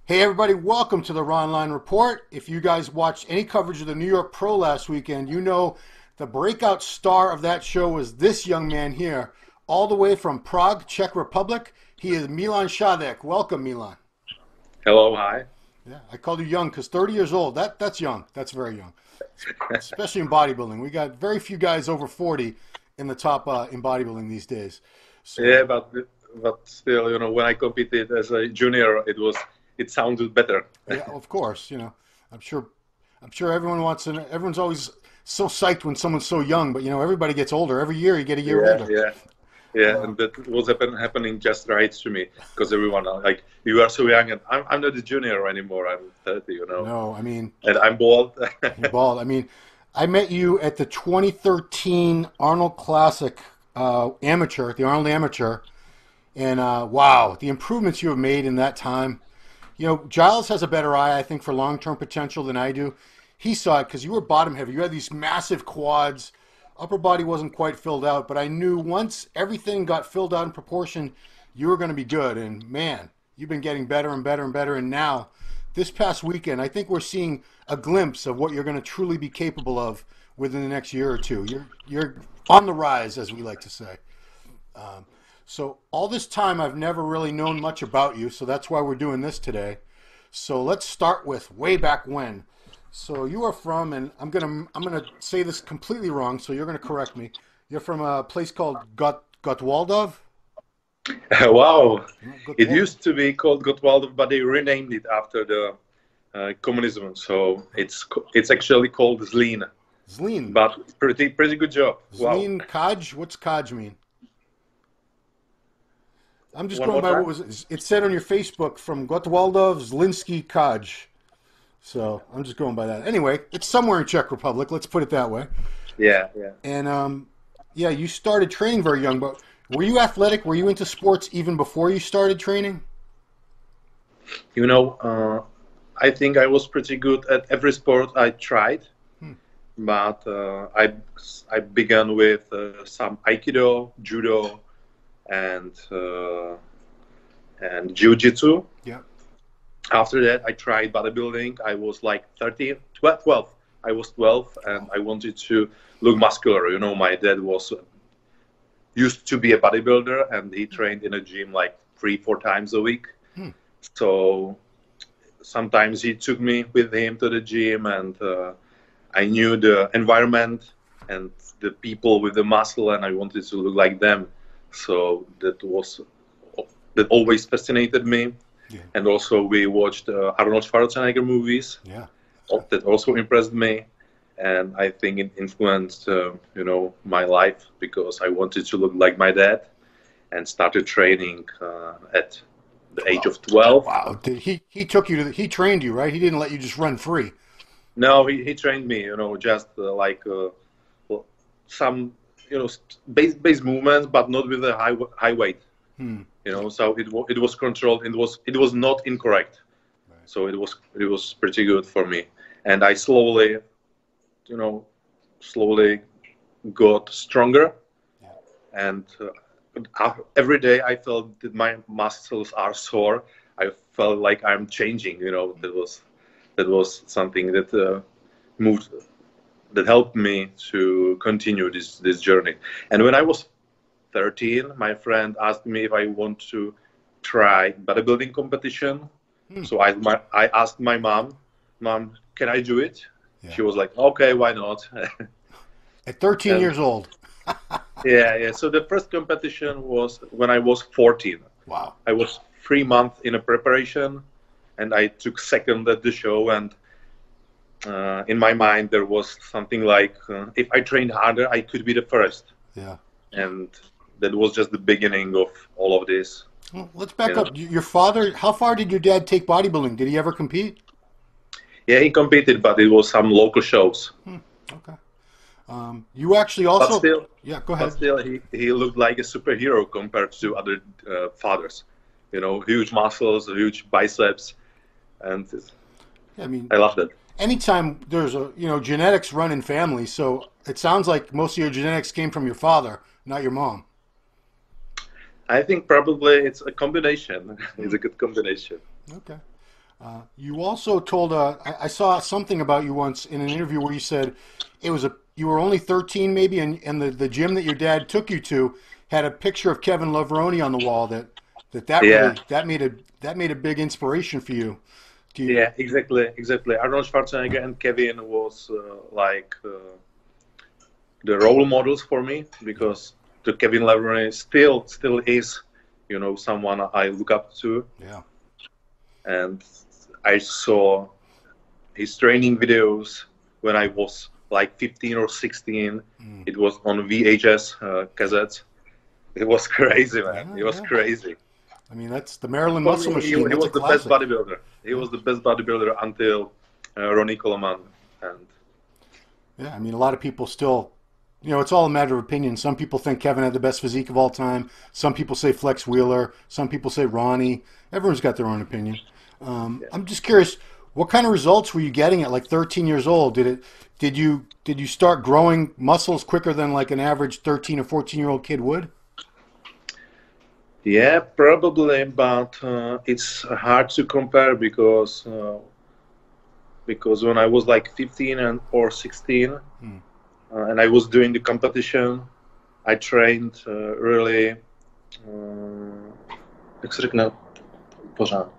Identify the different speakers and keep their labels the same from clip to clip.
Speaker 1: Hey everybody, welcome to the Ronline Report. If you guys watched any coverage of the New York Pro last weekend, you know the breakout star of that show was this young man here, all the way from Prague, Czech Republic. He is Milan Sadek. Welcome, Milan.
Speaker 2: Hello, hi.
Speaker 1: Yeah, I called you young because 30 years old, that's young. That's very young, especially in bodybuilding. We got very few guys over 40 in the top in bodybuilding these days. So,
Speaker 2: Yeah, but still, when I competed as a junior, it sounded better.
Speaker 1: yeah, of course, I'm sure everyone's always so psyched when someone's so young, but everybody gets older. Every year you get a year
Speaker 2: Yeah,
Speaker 1: older.
Speaker 2: yeah, yeah, and that was happening just right to me because everyone like you are so young, and I'm not a junior anymore. I'm 30.
Speaker 1: No, I mean,
Speaker 2: And I'm bald.
Speaker 1: you're bald. I mean, I met you at the 2013 Arnold Classic amateur, the Arnold Amateur, and wow, the improvements you have made in that time. Giles has a better eye, I think, for long-term potential than I do. He saw it because you were bottom heavy. You had these massive quads. Upper body wasn't quite filled out, but I knew once everything got filled out in proportion, you were going to be good. And man, you've been getting better and better and better. And now, this past weekend, I think we're seeing a glimpse of what you're going to truly be capable of within the next year or two. You're on the rise, as we like to say. So all this time, I've never really known much about you, so that's why we're doing this today. So let's start with way back when. So you are from, and I'm gonna say this completely wrong, so you're gonna correct me. You're from a place called Gottwaldov?
Speaker 2: Wow, it
Speaker 1: Gottwaldov.
Speaker 2: used to be called Gottwaldov, but they renamed it after the communism. So it's actually called Zlín,
Speaker 1: Zlín.
Speaker 2: but pretty good job. Wow.
Speaker 1: Zlín Kaj? What's Kaj mean? I'm just
Speaker 2: One
Speaker 1: going
Speaker 2: more
Speaker 1: by what
Speaker 2: time.
Speaker 1: was it said on your Facebook from Gottwaldov Zlinsky Kaj. So I'm just going by that. Anyway, it's somewhere in Czech Republic. Let's put it that way.
Speaker 2: Yeah, yeah.
Speaker 1: And yeah, you started training very young, but were you athletic? Were you into sports even before you started training?
Speaker 2: You know, I think I was pretty good at every sport I tried,
Speaker 1: Hmm.
Speaker 2: but I began with some Aikido, Judo, and Jiu-Jitsu.
Speaker 1: Yeah.
Speaker 2: After that, I tried bodybuilding. I was like 13, 12, 12. I was 12, and I wanted to look muscular. My dad was used to be a bodybuilder, and he trained in a gym like 3, 4 times a week.
Speaker 1: Hmm.
Speaker 2: So sometimes he took me with him to the gym, and I knew the environment and the people with the muscle, and I wanted to look like them. So that always fascinated me.
Speaker 1: Yeah.
Speaker 2: And also we watched Arnold Schwarzenegger movies.
Speaker 1: Yeah.
Speaker 2: That also impressed me, and I think it influenced my life because I wanted to look like my dad, and started training at the age of 12.
Speaker 1: Wow. He took you to he trained you, right? He didn't let you just run free.
Speaker 2: No, he trained me, just well, some base movements, but not with a high weight.
Speaker 1: Hmm.
Speaker 2: So it was controlled. It was not incorrect.
Speaker 1: Right.
Speaker 2: So it was pretty good for me, and I slowly got stronger,
Speaker 1: Yeah.
Speaker 2: and every day I felt that my muscles are sore. I felt like I'm changing. That was something that moved, that helped me to continue this journey. And when I was 13, my friend asked me if I want to try bodybuilding competition.
Speaker 1: Hmm.
Speaker 2: So I asked my mom, can I do it?
Speaker 1: Yeah.
Speaker 2: She was like, okay, why not?
Speaker 1: At 13
Speaker 2: And
Speaker 1: years old.
Speaker 2: yeah. So the first competition was when I was 14.
Speaker 1: Wow.
Speaker 2: I was 3 months in a preparation, and I took second at the show. And in my mind, there was something like, if I trained harder, I could be the first.
Speaker 1: Yeah.
Speaker 2: And that was just the beginning of all of this.
Speaker 1: Well, let's back
Speaker 2: You know.
Speaker 1: up. Your father, how far did your dad take bodybuilding? Did he ever compete?
Speaker 2: Yeah, he competed, but it was some local shows.
Speaker 1: Okay. You actually
Speaker 2: But
Speaker 1: also,
Speaker 2: still,
Speaker 1: yeah, go ahead.
Speaker 2: he looked like a superhero compared to other fathers. Huge muscles, huge biceps, and
Speaker 1: I mean,
Speaker 2: I love that.
Speaker 1: anytime there's genetics run in families, so it sounds like most of your genetics came from your father, not your mom.
Speaker 2: I think probably it's a combination. It's a good combination.
Speaker 1: Okay. You also told I saw something about you once in an interview where you said you were only 13 maybe, and the gym that your dad took you to had a picture of Kevin Levrone on the wall
Speaker 2: Yeah,
Speaker 1: really that made a big inspiration for you. Do you?
Speaker 2: yeah, exactly. Arnold Schwarzenegger and Kevin was the role models for me because the Kevin Levrone still is, someone I look up to,
Speaker 1: Yeah.
Speaker 2: and I saw his training videos when I was like 15 or 16.
Speaker 1: Mm.
Speaker 2: It was on VHS cassettes. It was crazy, man.
Speaker 1: Yeah,
Speaker 2: It was
Speaker 1: yeah.
Speaker 2: crazy.
Speaker 1: I mean, that's the Maryland
Speaker 2: For
Speaker 1: Muscle
Speaker 2: me, he
Speaker 1: Machine. That's a
Speaker 2: was the best
Speaker 1: classic.
Speaker 2: bodybuilder. He was the best bodybuilder until Ronnie Coleman. And
Speaker 1: Yeah, I mean, a lot of people still, it's all a matter of opinion. Some people think Kevin had the best physique of all time. Some people say Flex Wheeler. Some people say Ronnie. Everyone's got their own opinion.
Speaker 2: yeah.
Speaker 1: I'm just curious, what kind of results were you getting at like 13 years old? Did you start growing muscles quicker than like an average 13 or 14-year-old kid would?
Speaker 2: Yeah, probably, but it's hard to compare because when I was like 15 or 16,
Speaker 1: Hmm.
Speaker 2: and I was doing the competition, I trained really. Jak se řekne pořád?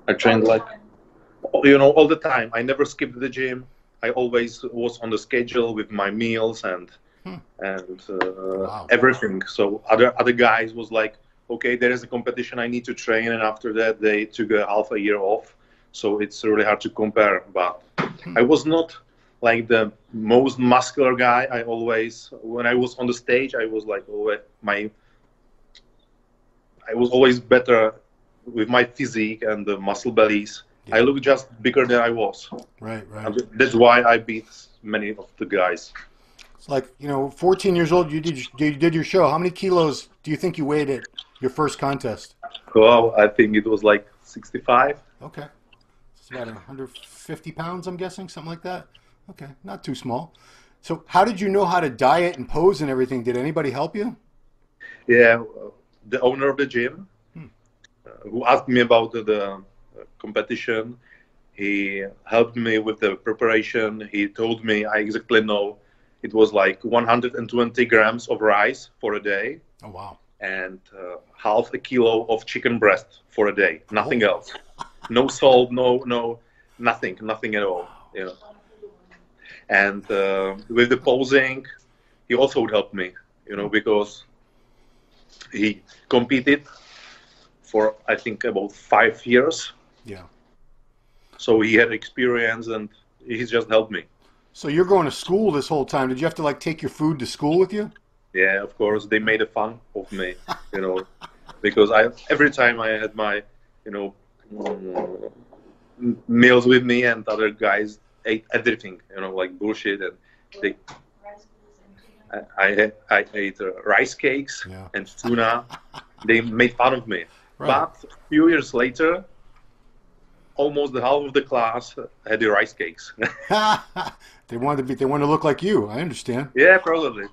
Speaker 2: I trained like all the time. I never skipped the gym. I always was on the schedule with my meals and
Speaker 1: Hmm. Wow.
Speaker 2: everything. So other guys was like, okay, there is a competition, I need to train, and after that they took a half a year off. So it's really hard to compare. But I was not like the most muscular guy. I always, when I was on the stage, I was like always I was always better with my physique and the muscle bellies.
Speaker 1: Yeah.
Speaker 2: I look just bigger than I was.
Speaker 1: Right, right.
Speaker 2: And that's why I beat many of the guys.
Speaker 1: It's like, 14 years old, you did your show. How many kilos do you think you weighed at your first contest?
Speaker 2: Well, I think it was like 65.
Speaker 1: Okay. It's about 150 pounds, I'm guessing, something like that. Okay, not too small. So how did you know how to diet and pose and everything? Did anybody help you?
Speaker 2: Yeah, the owner of the gym,
Speaker 1: Hmm.
Speaker 2: who asked me about the competition, he helped me with the preparation. He told me, I exactly know, it was like 120 grams of rice for a day
Speaker 1: Oh, wow.
Speaker 2: and half a kilo of chicken breast for a day. Nothing
Speaker 1: Oh.
Speaker 2: else. No salt, nothing at all. And with the posing, he also would help me, because he competed for I think about 5 years.
Speaker 1: Yeah.
Speaker 2: So he had experience and he just helped me.
Speaker 1: So you're going to school this whole time. Did you have to like take your food to school with you?
Speaker 2: Yeah, of course, they made a fun of me, because every time I had my, meals with me and other guys ate everything, like bullshit, and they, I ate rice cakes
Speaker 1: Yeah.
Speaker 2: and tuna. They made fun of me.
Speaker 1: Right.
Speaker 2: But a few years later, almost the half of the class had the rice cakes.
Speaker 1: They wanted to look like you. I understand.
Speaker 2: Yeah, probably.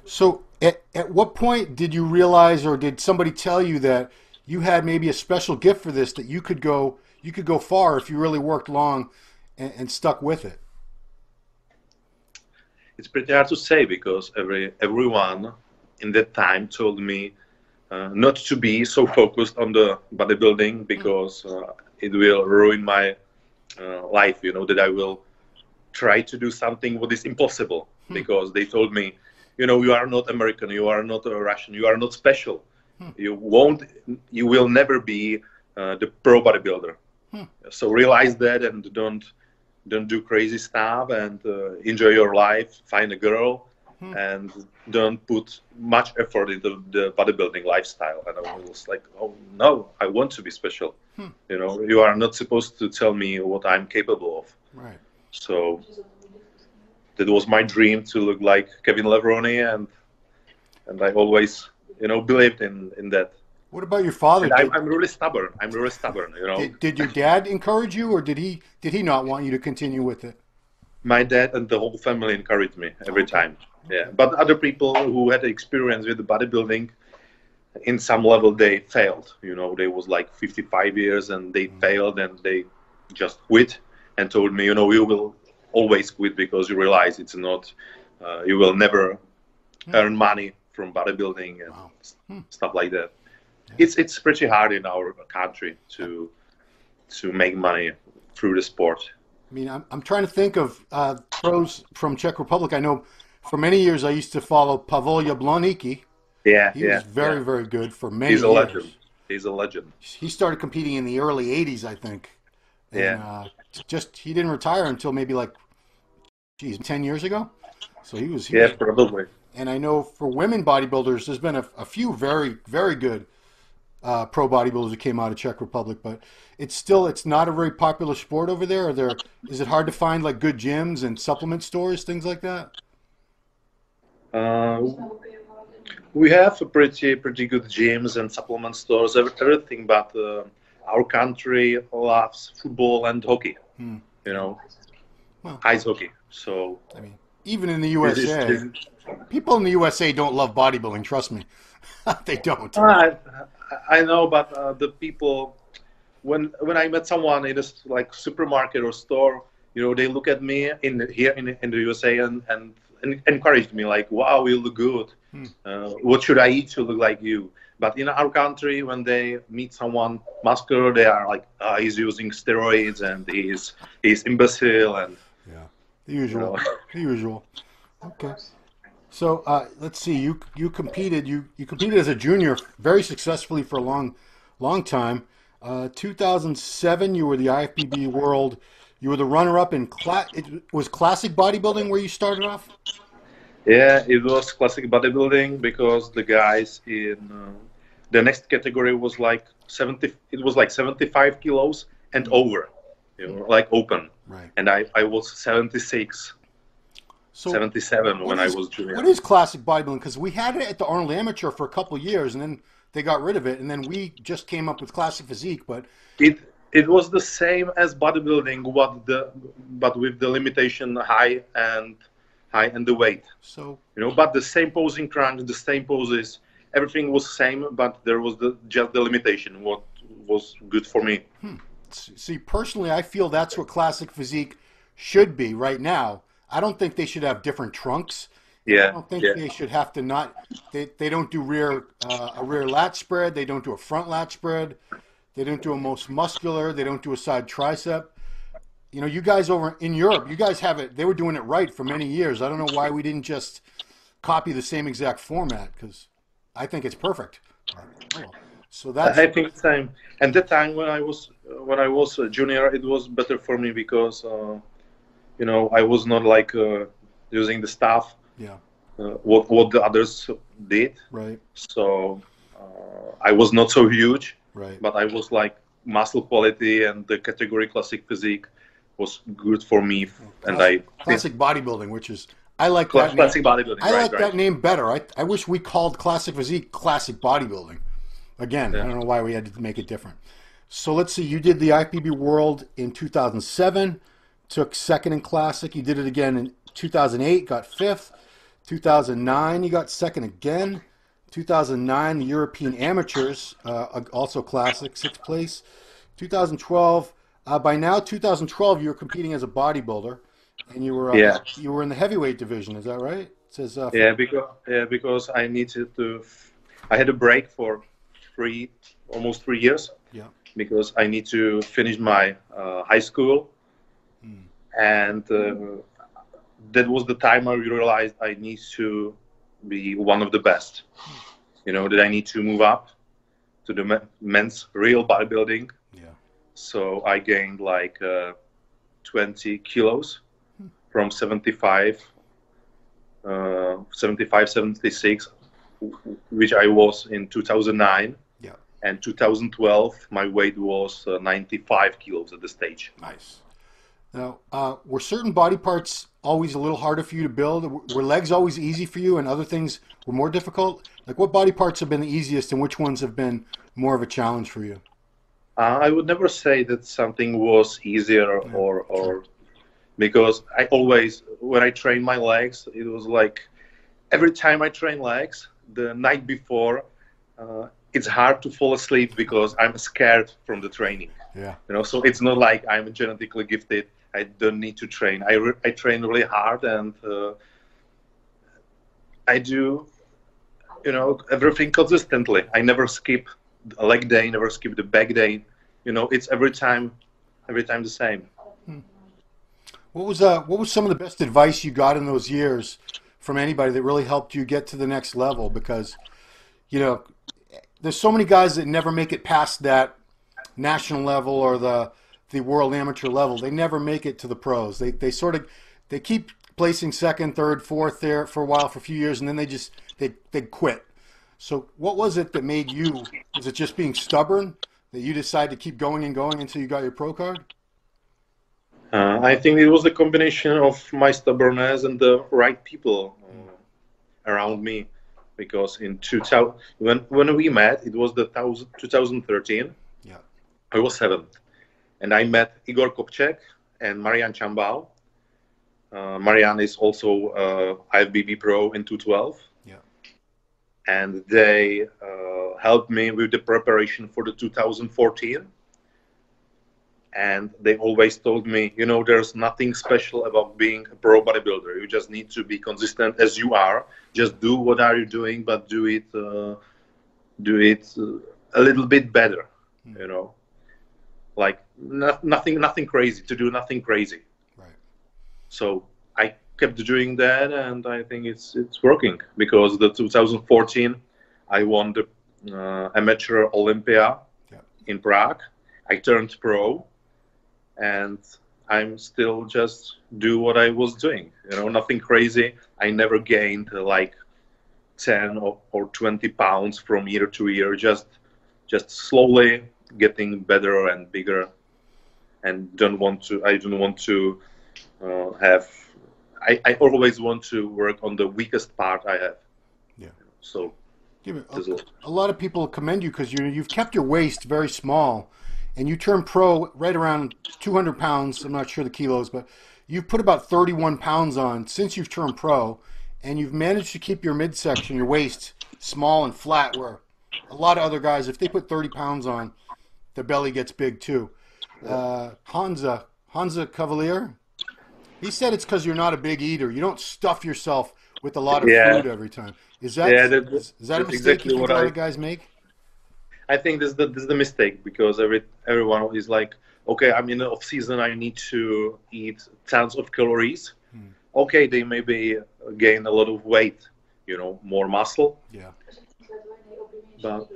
Speaker 1: So at what point did you realize, or did somebody tell you that you had maybe a special gift for this, that you could go far if you really worked long and stuck with it?
Speaker 2: It's pretty hard to say because everyone in that time told me not to be so focused on the bodybuilding because it will ruin my life. That I will try to do something what is impossible because they told me, you are not American, you are not a Russian, you are not special. You will never be the pro bodybuilder. So realize that and don't do crazy stuff and enjoy your life, find a girl and don't put much effort into the bodybuilding lifestyle. And I was like, oh no, I want to be special. You are not supposed to tell me what I'm capable of.
Speaker 1: Right.
Speaker 2: So that was my dream, to look like Kevin Levrone, and I always, believed in that.
Speaker 1: What about your father?
Speaker 2: And I'm really stubborn.
Speaker 1: Did your dad encourage you, or did he not want you to continue with it?
Speaker 2: My dad and the whole family encouraged me every time. Yeah, but other people who had experience with the bodybuilding, in some level they failed. You know, they was like 55 years and they failed and they just quit and told me, you know, you will always quit because you realize it's not, you will never earn money from bodybuilding and stuff like that. It's pretty hard in our country to make money through the sport.
Speaker 1: I mean, I'm trying to think of pros from Czech Republic. I know for many years I used to follow Pavel Jablonský.
Speaker 2: Yeah,
Speaker 1: he was very good for many years.
Speaker 2: He's a legend. He's a legend.
Speaker 1: He started competing in the early 80s, I think. And, he didn't retire until maybe like, 10 years ago. So he was
Speaker 2: probably.
Speaker 1: And I know for women bodybuilders, there's been a few very good pro bodybuilders that came out of Czech Republic, but it's not a very popular sport over there. Is it hard to find like good gyms and supplement stores, things like that?
Speaker 2: We have a pretty good gyms and supplement stores, everything, but our country loves football and hockey. You know, ice hockey. So
Speaker 1: I mean, even in the USA, people in the USA don't love bodybuilding. Trust me, they don't.
Speaker 2: I know, but the people, when I met someone in a like supermarket or store, you know, they look at me in the USA and encouraged me like, wow, you look good. What should I eat to look like you? But in our country, when they meet someone muscular, they are like, he's using steroids and he's imbecile and
Speaker 1: the usual.
Speaker 2: You know.
Speaker 1: The usual. Okay. So let's see. You competed. You competed as a junior very successfully for a long time. 2007, you were the IFBB World. You were the runner-up in it was classic bodybuilding where you started off.
Speaker 2: Yeah, it was classic bodybuilding because the guys in the next category was like 70. It was like 75 kilos and over, you know, like open.
Speaker 1: Right.
Speaker 2: And I was 76. So 77 when I was junior.
Speaker 1: What is classic bodybuilding? Because we had it at the Arnold Amateur for a couple of years, and then they got rid of it, and then we just came up with classic physique. But
Speaker 2: it was the same as bodybuilding, but with the limitation high and the weight. So you know, but the same posing crunch, the same poses, everything was same, but there was just the limitation. What was good for me.
Speaker 1: See, personally, I feel that's what classic physique should be right now. I don't think they should have different trunks.
Speaker 2: Yeah.
Speaker 1: I don't think they should have to not. They don't do a rear lat spread. They don't do a front lat spread. They don't do a most muscular. They don't do a side tricep. You know, you guys over in Europe, you guys have it. They were doing it right for many years. I don't know why we didn't just copy the same exact format, because I think it's perfect. So that's.
Speaker 2: I think the same. And that time when I was a junior, it was better for me because. You know, I was not like using the stuff.
Speaker 1: Yeah.
Speaker 2: What the others did.
Speaker 1: Right.
Speaker 2: So I was not so huge.
Speaker 1: Right.
Speaker 2: But I was like muscle quality and the category classic physique was good for me.
Speaker 1: Classic bodybuilding, which is I like
Speaker 2: classic
Speaker 1: that name.
Speaker 2: bodybuilding.
Speaker 1: I like that name better. I wish we called classic physique classic bodybuilding. Again, I don't know why we had to make it different. So let's see. You did the IFBB World in 2007. Took second in classic. You did it again in 2008, got fifth. 2009, you got second again. 2009, the European Amateurs, also classic, sixth place. 2012, by now 2012, you were competing as a bodybuilder, and you were in the heavyweight division. Is that right? It says
Speaker 2: because I needed to. I had a break for almost 3 years.
Speaker 1: Yeah.
Speaker 2: Because I need to finish my high school. And that was the time I realized I need to be one of the best. You know, that I need to move up to the men's real bodybuilding.
Speaker 1: Yeah.
Speaker 2: So I gained like 20 kilos from 75, 76, which I was in 2009.
Speaker 1: Yeah.
Speaker 2: And 2012, my weight was 95 kilos at the stage.
Speaker 1: Nice. Now, were certain body parts always a little harder for you to build? Were legs always easy for you and other things were more difficult? Like what body parts have been the easiest and which ones have been more of a challenge for you?
Speaker 2: I would never say that something was easier or because I always, when I train my legs, it was like every time I train legs, the night before, it's hard to fall asleep because I'm scared from the training.
Speaker 1: Yeah.
Speaker 2: So it's not like I'm genetically gifted. I don't need to train. I train really hard, and I do, everything consistently. I never skip a leg day, never skip the back day. It's every time the same.
Speaker 1: What was some of the best advice you got in those years from anybody that really helped you get to the next level? Because, there's so many guys that never make it past that national level or the world amateur level. They never make it to the pros. They keep placing second, third, fourth there for a while, for a few years, and then they quit. So what was it that made you? Was it just being stubborn that you decided to keep going and going until you got your pro card?
Speaker 2: I think it was the combination of my stubbornness and the right people around me. Because in 2000, when we met, it was the 2013.
Speaker 1: Yeah,
Speaker 2: I was 7th, and I met Igor Kopček and Marian Chambal. Marian is also IFBB Pro in 212.
Speaker 1: Yeah,
Speaker 2: and they helped me with the preparation for the 2014. And they always told me, there's nothing special about being a pro bodybuilder. You just need to be consistent as you are. Just do what are you doing, but do it a little bit better. Like nothing crazy. To do nothing crazy.
Speaker 1: Right.
Speaker 2: So I kept doing that, and I think it's working, because the 2014 I won the amateur Olympia in Prague. I turned pro. And I'm still just do what I was doing, nothing crazy. I never gained like 10 or 20 pounds from year to year, just slowly getting better and bigger. And I don't want to have, I always want to work on the weakest part I have.
Speaker 1: Yeah.
Speaker 2: So
Speaker 1: a lot of people commend you because you've kept your waist very small. And you turned pro right around 200 pounds. I'm not sure the kilos, but you've put about 31 pounds on since you've turned pro, and you've managed to keep your midsection, your waist, small and flat, where a lot of other guys, if they put 30 pounds on, their belly gets big too. Hansa Cavalier, he said it's because you're not a big eater. You don't stuff yourself with a lot of food every time. Is that a mistake exactly you think a lot of guys make?
Speaker 2: I think this is the mistake, because everyone is like, okay, I'm in the off season, I need to eat tons of calories. Okay, they maybe gain a lot of weight, more muscle.
Speaker 1: Yeah.
Speaker 2: But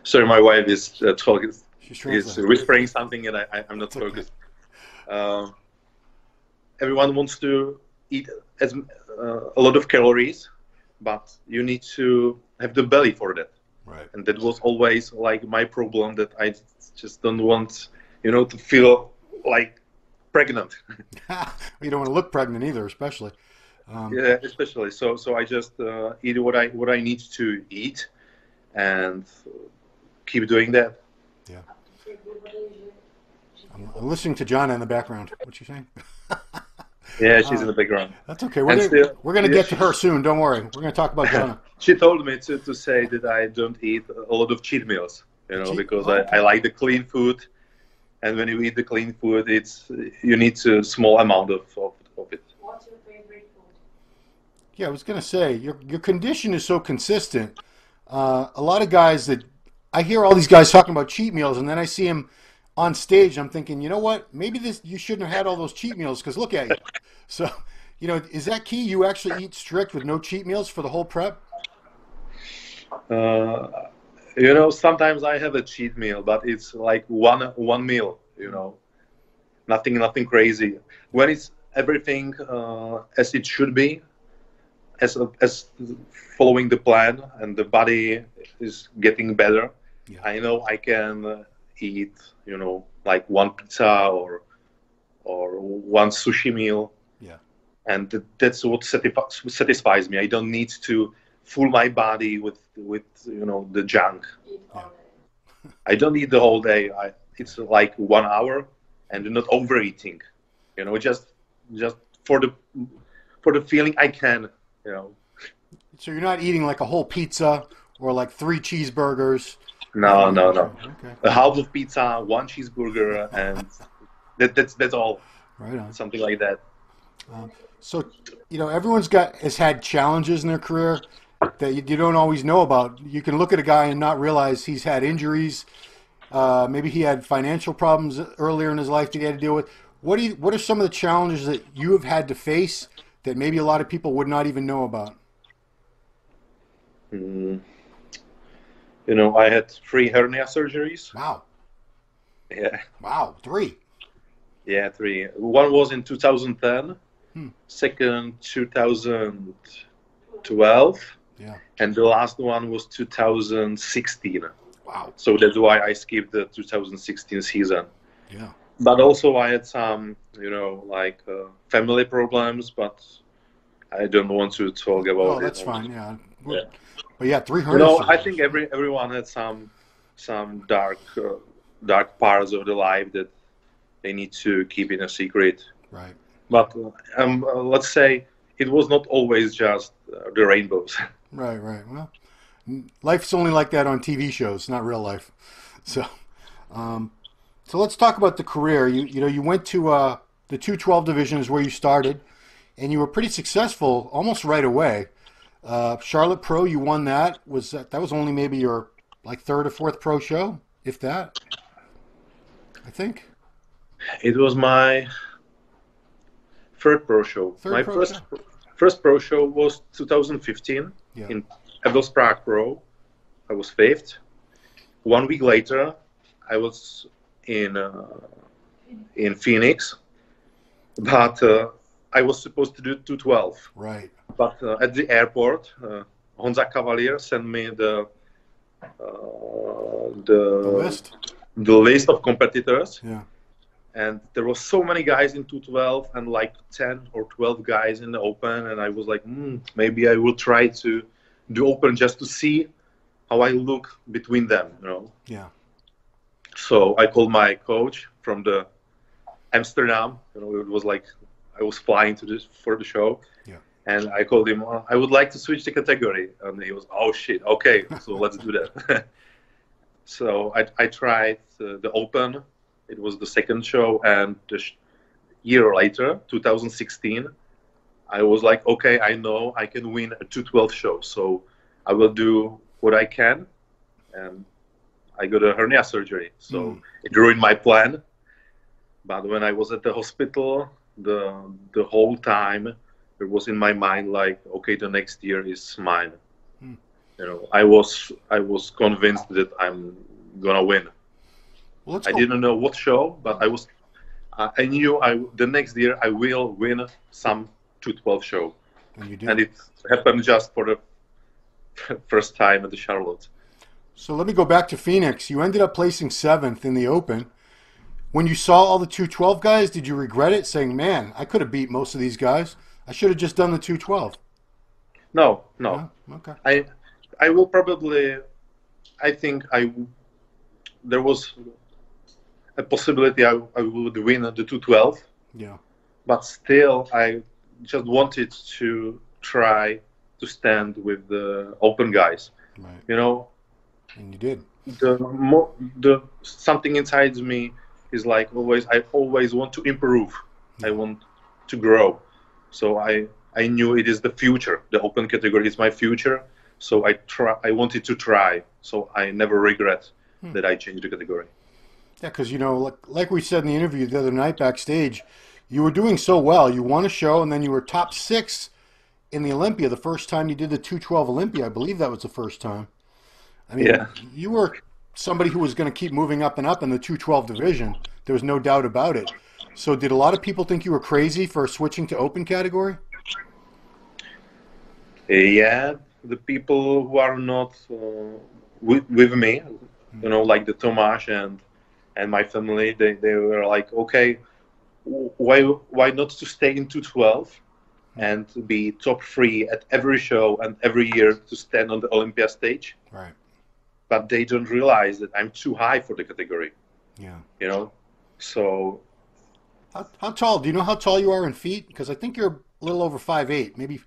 Speaker 2: sorry, my wife is talking. Is whispering something, and I'm not focused. Everyone wants to eat a lot of calories, but you need to have the belly for that.
Speaker 1: Right.
Speaker 2: And that was always like my problem, that I just don't want, to feel like pregnant.
Speaker 1: You don't want to look pregnant either, especially.
Speaker 2: Yeah, especially. So I just eat what I need to eat, and keep doing that.
Speaker 1: Yeah. I'm listening to Jana in the background. What's she saying?
Speaker 2: Yeah, she's in the background.
Speaker 1: That's okay. We're going to get to her soon. Don't worry. We're going to talk about Jana.
Speaker 2: She told me to say that I don't eat a lot of cheat meals, because I like the clean food. And when you eat the clean food, you need a small amount of it.
Speaker 3: What's your favorite food?
Speaker 1: Yeah, I was going to say, your condition is so consistent. A lot of guys I hear all these guys talking about cheat meals, and then I see them on stage. I'm thinking, you know what? Maybe you shouldn't have had all those cheat meals, because look at you. So, is that key? You actually eat strict with no cheat meals for the whole prep?
Speaker 2: Sometimes I have a cheat meal, but it's like one meal, nothing crazy. When it's everything as it should be, as following the plan, and the body is getting better, yeah. I know I can eat, like one pizza or one sushi meal.
Speaker 1: Yeah. And
Speaker 2: that's what satisfies me. I don't need to fool my body with the junk.
Speaker 1: Yeah.
Speaker 2: I don't eat the whole day. It's like 1 hour, and not overeating. Just for for the feeling I can, you know.
Speaker 1: So you're not eating like a whole pizza or like 3 cheeseburgers.
Speaker 2: No, no, no.
Speaker 1: Okay.
Speaker 2: A half of pizza, 1 cheeseburger, and that's all.
Speaker 1: Right on.
Speaker 2: Something like that.
Speaker 1: So, you know, everyone's has had challenges in their career that you don't always know about. You can look at a guy and not realize he's had injuries. Maybe he had financial problems earlier in his life that he had to deal with. What are some of the challenges that you have had to face that maybe a lot of people would not even know about?
Speaker 2: You know, I had 3 hernia surgeries.
Speaker 1: Wow.
Speaker 2: Yeah.
Speaker 1: Wow, 3.
Speaker 2: Yeah, 3. One was in 2010, second 2012,
Speaker 1: yeah,
Speaker 2: and the last one was 2016.
Speaker 1: Wow.
Speaker 2: So that's why I skipped the 2016 season.
Speaker 1: Yeah.
Speaker 2: But also I had some, you know, like family problems, but I don't want to talk about it.
Speaker 1: Oh, that's fine. Yeah.
Speaker 2: Yeah.
Speaker 1: But yeah, 3
Speaker 2: You
Speaker 1: hernia
Speaker 2: know,
Speaker 1: surgeries.
Speaker 2: I think everyone had some dark parts of the life that they need to keep in a secret.
Speaker 1: Right.
Speaker 2: But let's say it was not always just the rainbows.
Speaker 1: Right. Well, life's only like that on TV shows, not real life. So, so let's talk about the career. You went to the 212 division is where you started, and you were pretty successful almost right away. Charlotte Pro, you won that. That was only maybe your like 3rd or 4th pro show, if that, I think.
Speaker 2: It was my 3rd pro show. My first pro show was 2015 in Evels Prague Pro. I was 5th. 1 week later, I was in Phoenix, but I was supposed to do 212.
Speaker 1: Right.
Speaker 2: But at the airport, Honza Cavalier sent me the list of competitors.
Speaker 1: Yeah.
Speaker 2: And there was so many guys in 212 and like 10 or 12 guys in the open, and I was like, maybe I will try to do open just to see how I look between them, you know.
Speaker 1: Yeah.
Speaker 2: So I called my coach from the Amsterdam. You know, it was like I was flying for the show.
Speaker 1: Yeah.
Speaker 2: And I called him, I would like to switch the category. And he was, oh shit, okay, so let's do that. So I tried the open. It was the 2nd show, and the year later, 2016, I was like, okay, I know I can win a 212 show, so I will do what I can. And I got a hernia surgery, so it ruined my plan. But when I was at the hospital, the whole time, it was in my mind like, okay, the next year is mine. You know, I was convinced that I'm gonna win.
Speaker 1: Well,
Speaker 2: I didn't know what show, but I knew the next year I will win some 212 show.
Speaker 1: And you did.
Speaker 2: And it happened just for the first time at the Charlotte.
Speaker 1: So let me go back to Phoenix. You ended up placing 7th in the Open. When you saw all the 212 guys, did you regret it, saying, man, I could have beat most of these guys. I should have just done the 212.
Speaker 2: No.
Speaker 1: Yeah? Okay.
Speaker 2: I will probably, I think there was a possibility I would win the 212.
Speaker 1: Yeah.
Speaker 2: But still, I just wanted to try to stand with the open guys.
Speaker 1: Right.
Speaker 2: You know.
Speaker 1: And you did.
Speaker 2: The something inside me is like I always want to improve. I want to grow. So I knew it is the future. The open category is my future. So I wanted to try. So I never regret that I changed the category.
Speaker 1: Yeah, because, you know, like we said in the interview the other night backstage, you were doing so well. You won a show, and then you were top 6 in the Olympia the first time you did the 212 Olympia. I believe that was the first time. I mean, you were somebody who was going to keep moving up and up in the 212 division. There was no doubt about it. So did a lot of people think you were crazy for switching to open category?
Speaker 2: Yeah, the people who are not with me, you know, like the Tomáš and my family, they were like, okay, why not to stay in 212 and be top 3 at every show and every year to stand on the Olympia stage?
Speaker 1: Right.
Speaker 2: But they don't realize that I'm too high for the category.
Speaker 1: Yeah.
Speaker 2: You know, so.
Speaker 1: How tall? Do you know how tall you are in feet? Because I think you're little over 5'8", maybe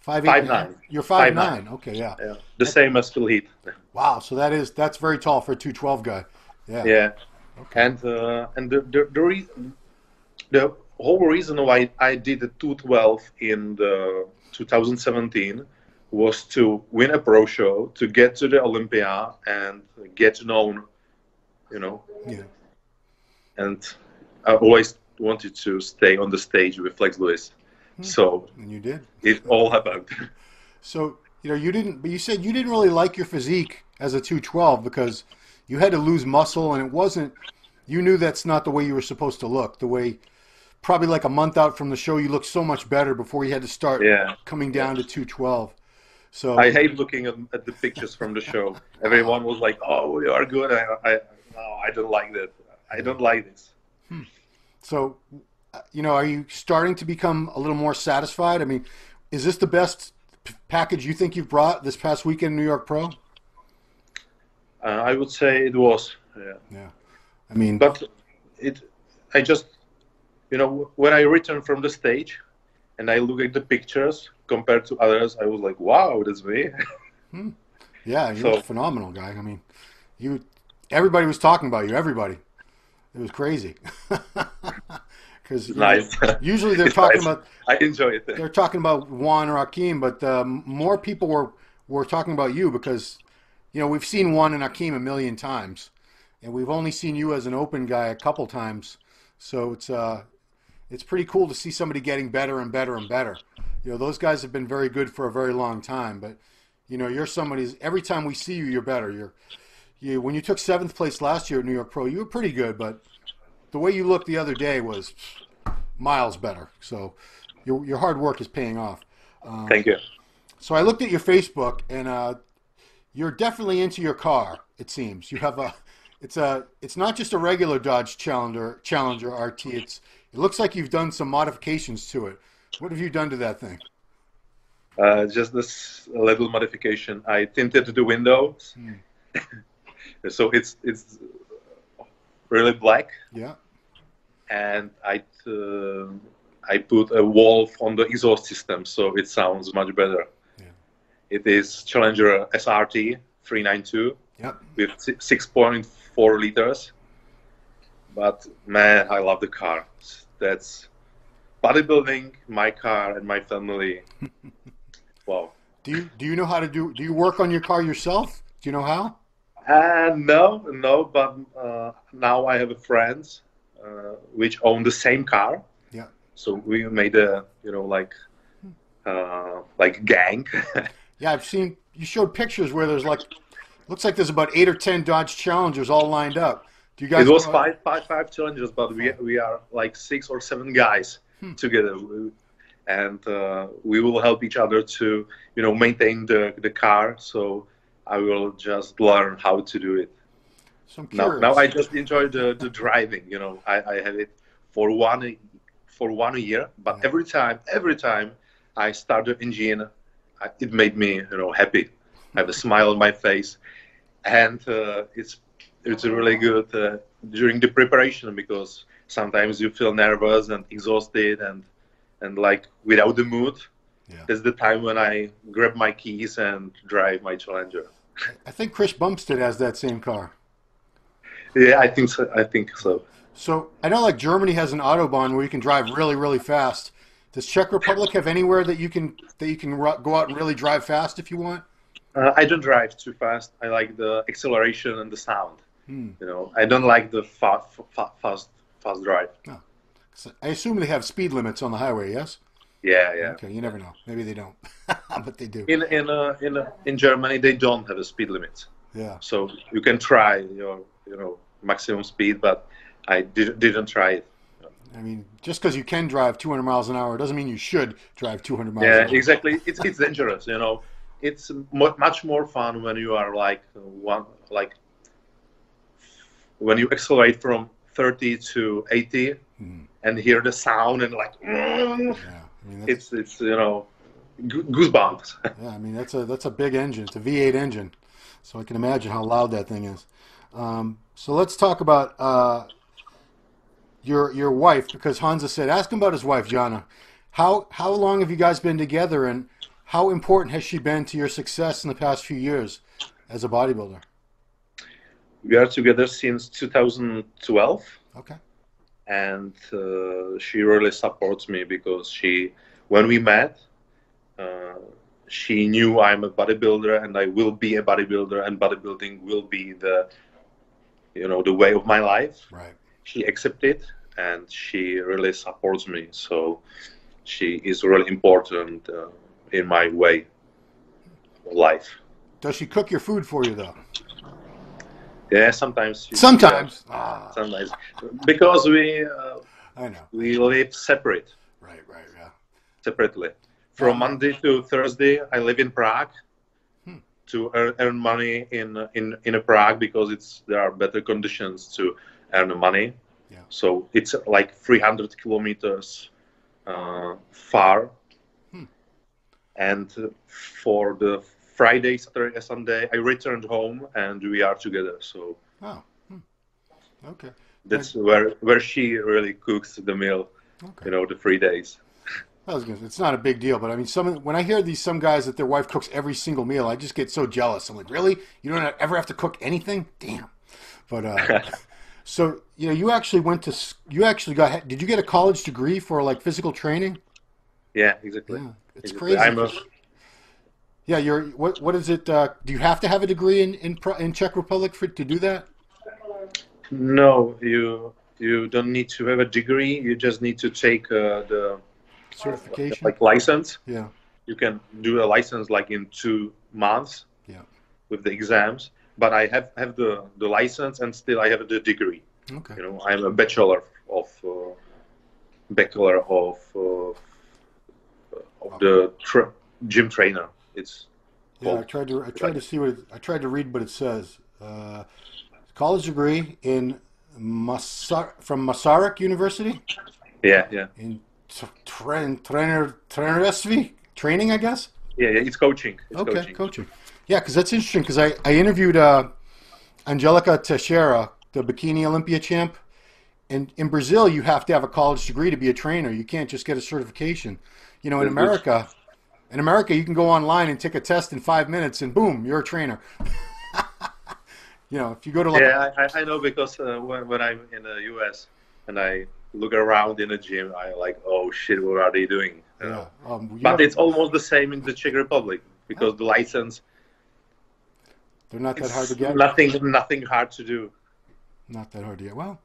Speaker 1: 5'8".
Speaker 2: 5'9".
Speaker 1: You're
Speaker 2: 5'9".
Speaker 1: 5'9". Okay, yeah.
Speaker 2: Yeah. The same as Phil Heath.
Speaker 1: Wow, so that's very tall for a 212 guy. Yeah.
Speaker 2: Yeah.
Speaker 1: Okay.
Speaker 2: And the whole reason why I did the 212 in the 2017 was to win a pro show, to get to the Olympia and get known, you know.
Speaker 1: Yeah.
Speaker 2: And I always wanted to stay on the stage with Flex Lewis. So
Speaker 1: And you did.
Speaker 2: it all happened.
Speaker 1: So, but you said you didn't really like your physique as a 212 because you had to lose muscle, and it wasn't, you knew that's not the way you were supposed to look. The way, probably like a month out from the show, you looked so much better before you had to start coming down to 212. So
Speaker 2: I hate looking at the pictures from the show. Everyone was like, "Oh, you are good." I don't like that. I don't like this.
Speaker 1: So, are you starting to become a little more satisfied? I mean, is this the best package you think you've brought this past weekend in New York Pro?
Speaker 2: I would say it was.
Speaker 1: Yeah. I mean,
Speaker 2: but I just, when I returned from the stage and I look at the pictures compared to others, I was like, wow, that's me.
Speaker 1: Yeah, you're a phenomenal guy. I mean, everybody was talking about you. Everybody. It was crazy. Because
Speaker 2: nice.
Speaker 1: Usually they're talking
Speaker 2: nice.
Speaker 1: about.
Speaker 2: I enjoy it.
Speaker 1: They're talking about Juan or Akeem, but more people were talking about you because, we've seen Juan and Akeem a million times, and we've only seen you as an open guy a couple times. So it's pretty cool to see somebody getting better and better and better. Those guys have been very good for a very long time, but you're somebody's. Every time we see you, you're better. When you took 7th place last year at New York Pro, you were pretty good, but the way you looked the other day was miles better. So your hard work is paying off.
Speaker 2: Thank you.
Speaker 1: So I looked at your Facebook, and you're definitely into your car. It seems you have it's not just a regular Dodge Challenger RT. It looks like you've done some modifications to it. What have you done to that thing?
Speaker 2: Just this little modification. I tinted the windows, so it's really black.
Speaker 1: Yeah. And
Speaker 2: I put a valve on the exhaust system, so it sounds much better.
Speaker 1: Yeah.
Speaker 2: It is Challenger SRT 392 with 6.4 liters. But man, I love the car. That's bodybuilding, my car, and my family. Wow.
Speaker 1: Do you know how to do you work on your car yourself? Do you know how?
Speaker 2: No, but now I have a friends which own the same car.
Speaker 1: Yeah.
Speaker 2: So we made a like gang.
Speaker 1: Yeah, I've seen you showed pictures where there's looks like there's about 8 or 10 Dodge Challengers all lined up. Do you guys?
Speaker 2: It was five Challengers, but we are like 6 or 7 guys together, and we will help each other to maintain the car. So I will just learn how to do it.
Speaker 1: So
Speaker 2: now I just enjoy the driving. I have it for one year, but every time I start the engine, it made me happy. I have a smile on my face, and it's really good during the preparation, because sometimes you feel nervous and exhausted and like without the mood.
Speaker 1: Yeah.
Speaker 2: That's the time when I grab my keys and drive my Challenger.
Speaker 1: I think Chris Bumstead has that same car.
Speaker 2: Yeah, I think so.
Speaker 1: So I know Germany has an Autobahn where you can drive really, really fast. Does Czech Republic have anywhere that you can go out and really drive fast if you want?
Speaker 2: I don't drive too fast. I like the acceleration and the sound. I don't like the fast drive.
Speaker 1: Oh. So I assume they have speed limits on the highway. Yes.
Speaker 2: Yeah.
Speaker 1: Okay, you never know. Maybe they don't, but they do.
Speaker 2: In Germany, they don't have a speed limit.
Speaker 1: Yeah.
Speaker 2: So you can try your maximum speed, but I didn't try it.
Speaker 1: I mean, just because you can drive 200 miles an hour doesn't mean you should drive 200 miles an hour.
Speaker 2: Yeah, exactly. It's dangerous. It's much more fun when you are when you accelerate from 30 to 80 and hear the sound and
Speaker 1: yeah. I mean,
Speaker 2: it's goosebumps.
Speaker 1: Yeah, I mean that's a big engine. It's a V8 engine, so I can imagine how loud that thing is. So let's talk about your wife, because Hansa said, ask him about his wife, Jana. How long have you guys been together, and how important has she been to your success in the past few years as a bodybuilder?
Speaker 2: We are together since 2012,
Speaker 1: Okay.
Speaker 2: and she really supports me because when we met, uh, she knew I'm a bodybuilder and I will be a bodybuilder, and bodybuilding will be the way of my life.
Speaker 1: Right.
Speaker 2: She accepted, and she really supports me. So she is really important in my way of life.
Speaker 1: Does she cook your food for you though?
Speaker 2: Yeah, sometimes.
Speaker 1: Sometimes.
Speaker 2: Sometimes, because
Speaker 1: I know.
Speaker 2: we live separate.
Speaker 1: Right. Yeah.
Speaker 2: Separately. From Monday to Thursday, I live in Prague to earn money in Prague because there are better conditions to earn money.
Speaker 1: Yeah.
Speaker 2: So it's like 300 kilometers far. And for the Friday, Saturday, Sunday, I returned home and we are together. So
Speaker 1: Okay.
Speaker 2: that's where she really cooks the meal.
Speaker 1: Okay.
Speaker 2: The 3 days.
Speaker 1: It's not a big deal, but I mean, when I hear some guys that their wife cooks every single meal, I just get so jealous. I'm like, really? You don't ever have to cook anything? Damn. But so you actually did you get a college degree for like physical training?
Speaker 2: Yeah, exactly.
Speaker 1: Yeah, it's
Speaker 2: exactly.
Speaker 1: crazy. Yeah, what is it? Do you have to have a degree in Czech Republic to do that?
Speaker 2: No, you don't need to have a degree. You just need to take the
Speaker 1: certification,
Speaker 2: like license.
Speaker 1: Yeah.
Speaker 2: You can do a license like in 2 months.
Speaker 1: Yeah.
Speaker 2: With the exams, but I have the license and still I have the degree.
Speaker 1: Okay.
Speaker 2: I'm a bachelor of the gym trainer. It's
Speaker 1: I tried to see I tried to read what it says. College degree in from Masaryk University.
Speaker 2: Yeah.
Speaker 1: In training, I guess.
Speaker 2: Yeah, it's coaching.
Speaker 1: Coaching. Yeah, because that's interesting. Because I interviewed Angelica Teixeira, the bikini Olympia champ, and in Brazil you have to have a college degree to be a trainer. You can't just get a certification. In America, you can go online and take a test in 5 minutes, and boom, you're a trainer. If you go to
Speaker 2: I know because when I'm in the U.S. and I look around in the gym, I like, oh shit, what are they doing? But it's almost the same in the Czech Republic because the license.
Speaker 1: They're not that hard to get.
Speaker 2: Nothing hard to do.
Speaker 1: Not that hard to get. Well,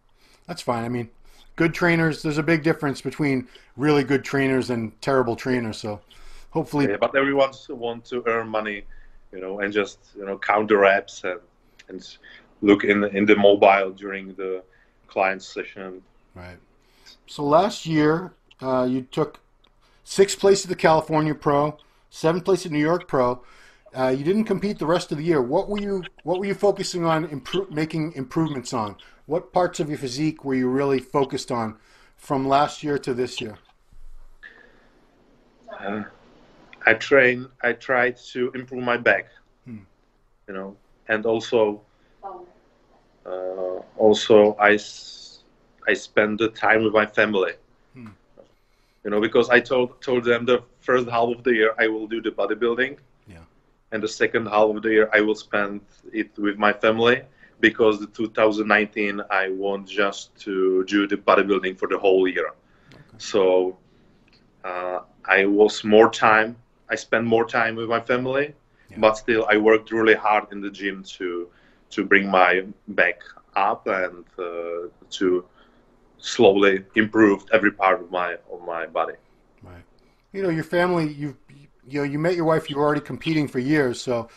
Speaker 1: that's fine. I mean, good trainers. There's a big difference between really good trainers and terrible trainers. So, hopefully.
Speaker 2: Yeah, but everyone wants to earn money, and just count the reps and look in the mobile during the client session.
Speaker 1: Right. So last year, you took 6th place at the California Pro, 7th place at New York Pro. You didn't compete the rest of the year. What were you focusing on making improvements on? What parts of your physique were you really focused on from last year to this year?
Speaker 2: I tried to improve my back, and also I spend the time with my family, because I told them the first half of the year I will do the bodybuilding. And the second half of the year, I will spend it with my family because the 2019, I want just to do the bodybuilding for the whole year. Okay. So I spent more time with my family, but still I worked really hard in the gym to bring my back up and to slowly improve every part of my body.
Speaker 1: Right. Your family, you met your wife. You were already competing for years, so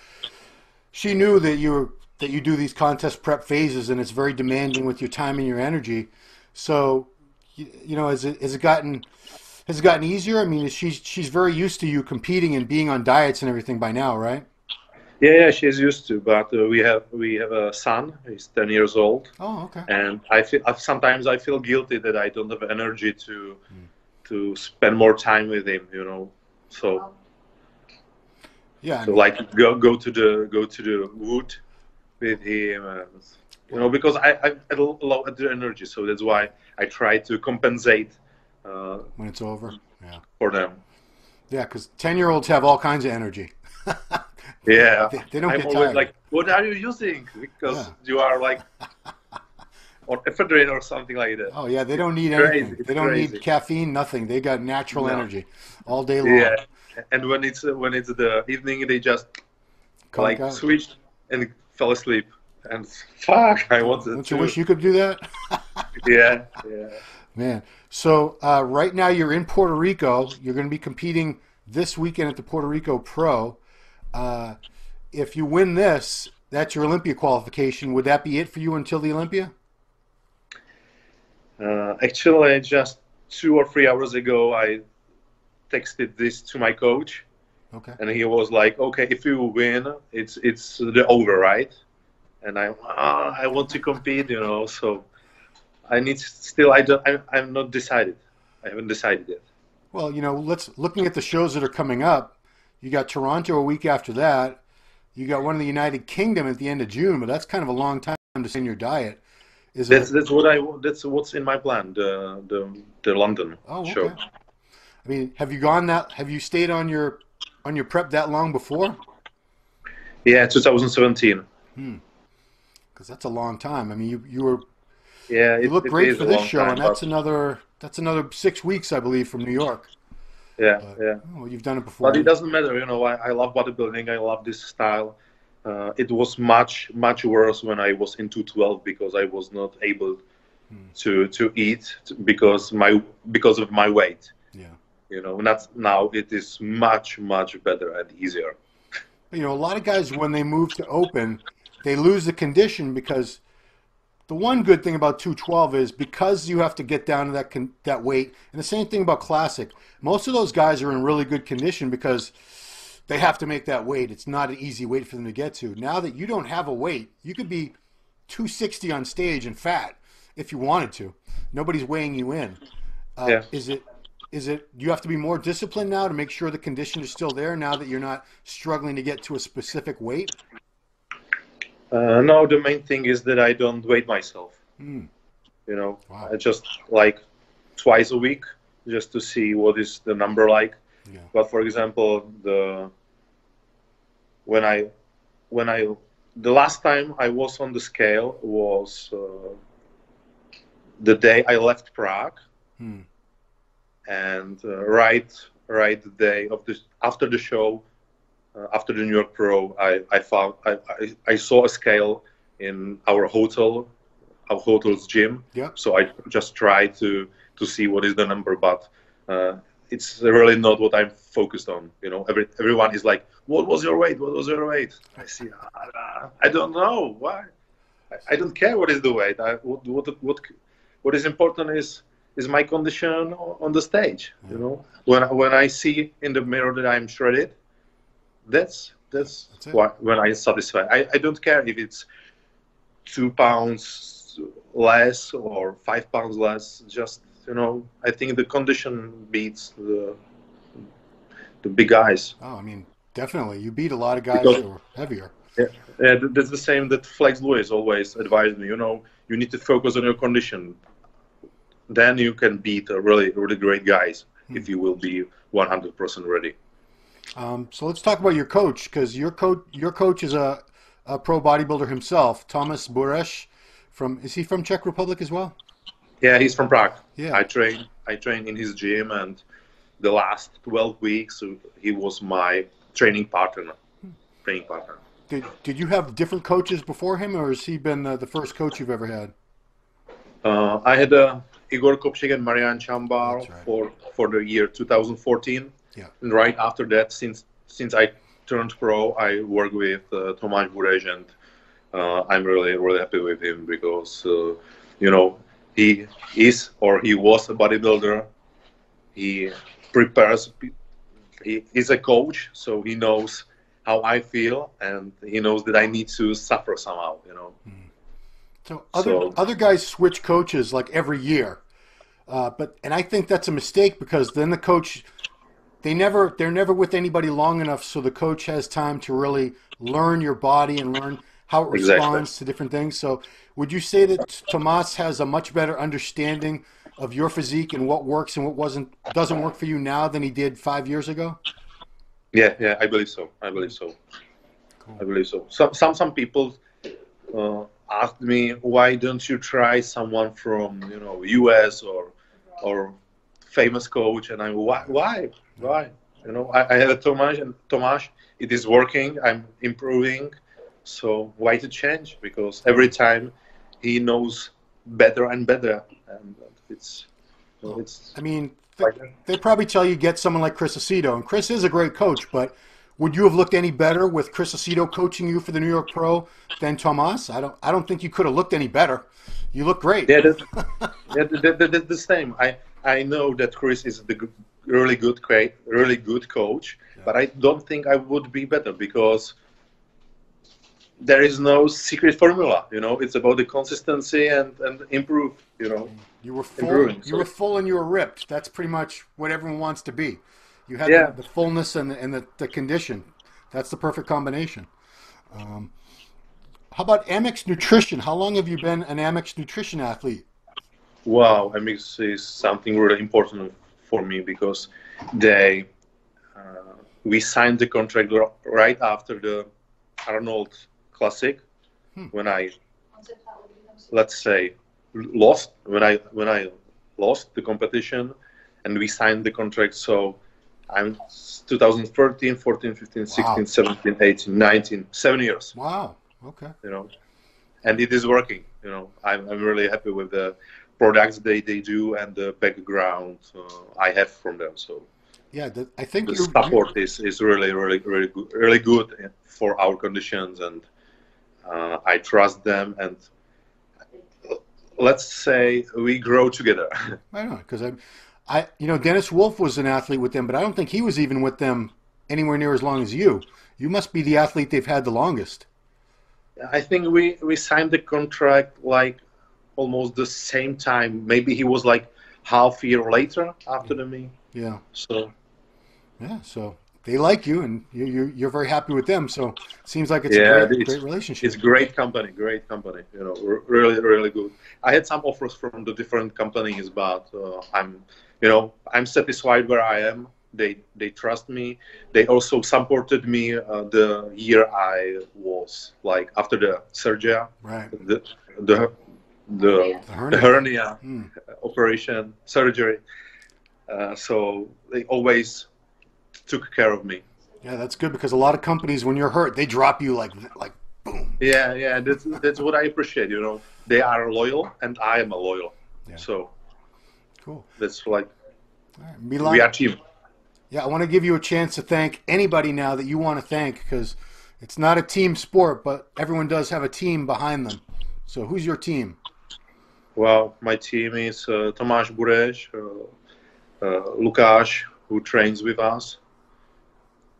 Speaker 1: she knew that you do these contest prep phases, and it's very demanding with your time and your energy. So, has it gotten easier? I mean, she's very used to you competing and being on diets and everything by now, right?
Speaker 2: Yeah, she's used to. But we have a son. He's 10 years old.
Speaker 1: Oh, okay.
Speaker 2: And sometimes I feel guilty that I don't have energy to spend more time with him. So.
Speaker 1: Yeah.
Speaker 2: So like go to the wood with him, because I had a lot of energy, so that's why I try to compensate
Speaker 1: when it's over. Yeah.
Speaker 2: for them.
Speaker 1: Yeah, because 10-year-olds have all kinds of energy.
Speaker 2: Yeah,
Speaker 1: They don't
Speaker 2: I'm
Speaker 1: get
Speaker 2: always
Speaker 1: tired.
Speaker 2: like, what are you using? Because
Speaker 1: Yeah.
Speaker 2: you are like on ephedrine or something like that.
Speaker 1: Oh yeah, they don't need
Speaker 2: Crazy,
Speaker 1: anything.
Speaker 2: it's
Speaker 1: They don't need
Speaker 2: crazy.
Speaker 1: caffeine, nothing. They got natural
Speaker 2: No.
Speaker 1: energy all day
Speaker 2: Yeah,
Speaker 1: long.
Speaker 2: and when it's the evening, they just
Speaker 1: Conk
Speaker 2: like
Speaker 1: out.
Speaker 2: switched and fell asleep. And fuck, I wanted
Speaker 1: Don't you
Speaker 2: to.
Speaker 1: wish you could do that?
Speaker 2: Yeah, yeah.
Speaker 1: Man. So right now you're in Puerto Rico. You're going to be competing this weekend at the Puerto Rico Pro. If you win this, that's your Olympia qualification. Would that be it for you until the Olympia?
Speaker 2: Actually, just 2 or 3 hours ago, I texted this to my coach,
Speaker 1: Okay.
Speaker 2: and he was like, "Okay, if you win, it's the over, right?" And I want to compete, So I need still. I'm not decided. I haven't decided yet.
Speaker 1: Well, looking at the shows that are coming up. You got Toronto a week after that. You got one in the United Kingdom at the end of June, but that's kind of a long time to stay in your diet. Is it?
Speaker 2: That's what's in my plan. The London
Speaker 1: Oh,
Speaker 2: show.
Speaker 1: okay. I mean, have you stayed on your prep that long before?
Speaker 2: Yeah, 2017.
Speaker 1: Because that's a long time. I mean, you
Speaker 2: Yeah,
Speaker 1: look
Speaker 2: it
Speaker 1: great
Speaker 2: is
Speaker 1: for
Speaker 2: a
Speaker 1: this
Speaker 2: long
Speaker 1: show,
Speaker 2: time,
Speaker 1: and that's another 6 weeks, I believe, from New York.
Speaker 2: yeah,
Speaker 1: But,
Speaker 2: yeah.
Speaker 1: oh, you've done it before.
Speaker 2: But it doesn't matter, I love bodybuilding. I love this style. It was much much worse when I was in 212 because I was not able to eat because of my weight.
Speaker 1: Yeah.
Speaker 2: Not now. It is much much better and easier.
Speaker 1: A lot of guys when they move to open, they lose the condition because the one good thing about 212 is because you have to get down to that weight, and the same thing about classic. Most of those guys are in really good condition because they have to make that weight. It's not an easy weight for them to get to. Now that you don't have a weight, you could be 260 on stage and fat if you wanted to. Nobody's weighing you in.
Speaker 2: Yeah.
Speaker 1: Is it you have to be more disciplined now to make sure the condition is still there now that you're not struggling to get to a specific weight?
Speaker 2: No, the main thing is that I don't weigh myself.
Speaker 1: Wow.
Speaker 2: I just like twice a week just to see what is the number like.
Speaker 1: Yeah.
Speaker 2: But for example, the last time I was on the scale was the day I left Prague, and right the day after the show. After the New York Pro, I saw a scale in our hotel's gym.
Speaker 1: Yeah.
Speaker 2: So I just tried to see what is the number, but it's really not what I'm focused on. Everyone is like, "What was your weight? What was your weight?" I see. I don't know why. I don't care what is the weight. What is important is my condition on the stage. When I see in the mirror that I'm shredded. That's when I'm satisfied. I don't care if it's 2 pounds less or 5 pounds less. Just I think the condition beats the big guys.
Speaker 1: Oh, I mean, definitely. You beat a lot of guys
Speaker 2: Because-
Speaker 1: that were heavier.
Speaker 2: Yeah, that's the same that Flex Lewis always advised me. You need to focus on your condition. Then you can beat really really great guys if you will be 100% ready.
Speaker 1: So let's talk about your coach, because your coach is a pro bodybuilder himself, Thomas Buresh. Is he from Czech Republic as well?
Speaker 2: Yeah, he's from Prague.
Speaker 1: Yeah.
Speaker 2: I train in his gym, and the last 12 weeks he was my training partner.
Speaker 1: Did you have different coaches before him, or has he been the first coach you've ever had?
Speaker 2: I had Igor Kopček and Marian Chambar for the year 2014.
Speaker 1: Yeah.
Speaker 2: And right after that, since I turned pro, I work with Tomáš Bureš, and I'm really really happy with him because he was a bodybuilder. He prepares. He is a coach, so he knows how I feel, and he knows that I need to suffer somehow.
Speaker 1: So other guys switch coaches like every year, and I think that's a mistake because then the coach. They're never with anybody long enough, so the coach has time to really learn your body and learn how it responds to different things. So would you say that Tomas has a much better understanding of your physique and what works and what doesn't work for you now than he did 5 years ago?
Speaker 2: Yeah, I believe so. I believe so.
Speaker 1: Cool.
Speaker 2: I believe so. Some people asked me, why don't you try someone from US or famous coach? And I'm why? I have a Tomáš, and Tomáš, it is working. I'm improving. So why to change? Because every time he knows better and better, and it's.
Speaker 1: I mean, they probably tell you get someone like Chris Aceto, and Chris is a great coach. But would you have looked any better with Chris Aceto coaching you for the New York Pro than Tomáš? I don't think you could have looked any better. You look great.
Speaker 2: Yeah, that's the same. I know that Chris is the really good coach, but I don't think I would be better because there is no secret formula. It's about the consistency and improve.
Speaker 1: You were full. You were full and you were ripped. That's pretty much what everyone wants to be. You had the fullness and the condition. That's the perfect combination. How about Amex Nutrition? How long have you been an Amex Nutrition athlete?
Speaker 2: Wow, Amex is something really important for me because we signed the contract right after the Arnold Classic when I, let's say, lost the competition, and we signed the contract. So I'm 2013, 14, 15, 16, 17, 18, 19, 7 years.
Speaker 1: Wow. Okay.
Speaker 2: And it is working. I'm really happy with the products they do and the background I have from them. So
Speaker 1: yeah, I think
Speaker 2: the support is really good for our conditions, and I trust them, and let's say we grow together.
Speaker 1: I know, because Dennis Wolf was an athlete with them, but I don't think he was even with them anywhere near as long as you. You must be the athlete they've had the longest.
Speaker 2: I think we signed the contract like almost the same time. Maybe he was like half year later after me.
Speaker 1: Yeah.
Speaker 2: So.
Speaker 1: Yeah. So they like you, and you're very happy with them. So it seems like it's a great relationship.
Speaker 2: It's great company. Really, really good. I had some offers from the different companies, but I'm satisfied where I am. They trust me. They also supported me the year I was like after the surgery,
Speaker 1: right?
Speaker 2: The hernia operation surgery. So they always took care of me.
Speaker 1: Yeah, that's good because a lot of companies, when you're hurt, they drop you like boom.
Speaker 2: Yeah. That's what I appreciate. They are loyal, and I am a loyal. Yeah. So
Speaker 1: cool.
Speaker 2: That's like
Speaker 1: Milan,
Speaker 2: we are team.
Speaker 1: Yeah, I want to give you a chance to thank anybody now that you want to thank, because it's not a team sport, but everyone does have a team behind them. So who's your team?
Speaker 2: Well, my team is Tomáš Bureš, Lukáš, who trains with us.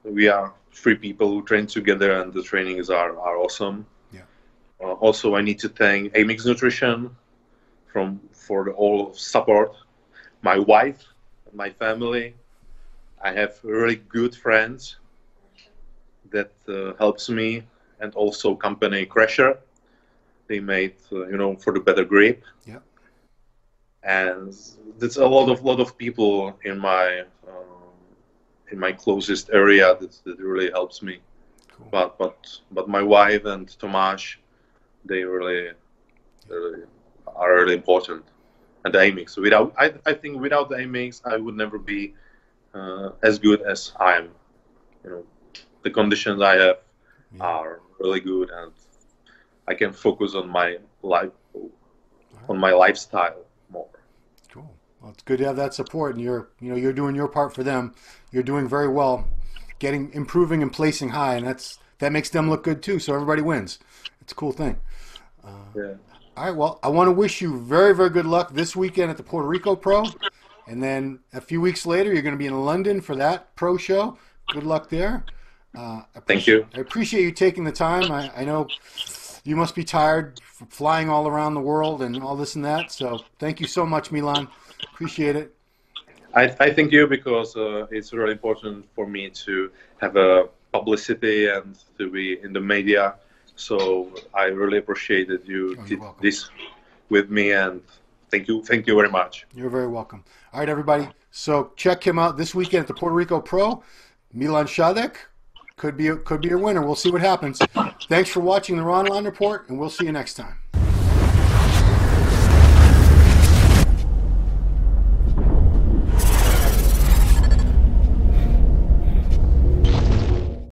Speaker 2: We are 3 people who train together, and the trainings are awesome.
Speaker 1: Yeah.
Speaker 2: Also, I need to thank Amex Nutrition for all support. My wife, my family. I have really good friends that helps me, and also company Crasher. They made for the better grip.
Speaker 1: Yeah.
Speaker 2: And there's a lot of people in my closest area that really helps me. Cool. But my wife and Tomáš, they really are really important. And the Amex. I think without the Amex, I would never be as good as I am. The conditions I have are really good, and I can focus on my life, on my lifestyle more.
Speaker 1: Cool. Well, it's good to have that support, and you're doing your part for them. You're doing very well, improving and placing high, and that makes them look good too. So everybody wins. It's a cool thing.
Speaker 2: Yeah.
Speaker 1: All right. Well, I want to wish you very, very good luck this weekend at the Puerto Rico Pro, and then a few weeks later you're going to be in London for that pro show. Good luck there.
Speaker 2: Thank you.
Speaker 1: I appreciate you taking the time. I know you must be tired flying all around the world and all this and that. So thank you so much, Milan. Appreciate it.
Speaker 2: I thank you because it's really important for me to have a publicity and to be in the media. So I really appreciate that you did this with me, and Thank you very much.
Speaker 1: You're very welcome. All right, everybody. So check him out this weekend at the Puerto Rico Pro. Milan Sadek could be a winner. We'll see what happens. Thanks for watching the Ronline Report, and we'll see you next time.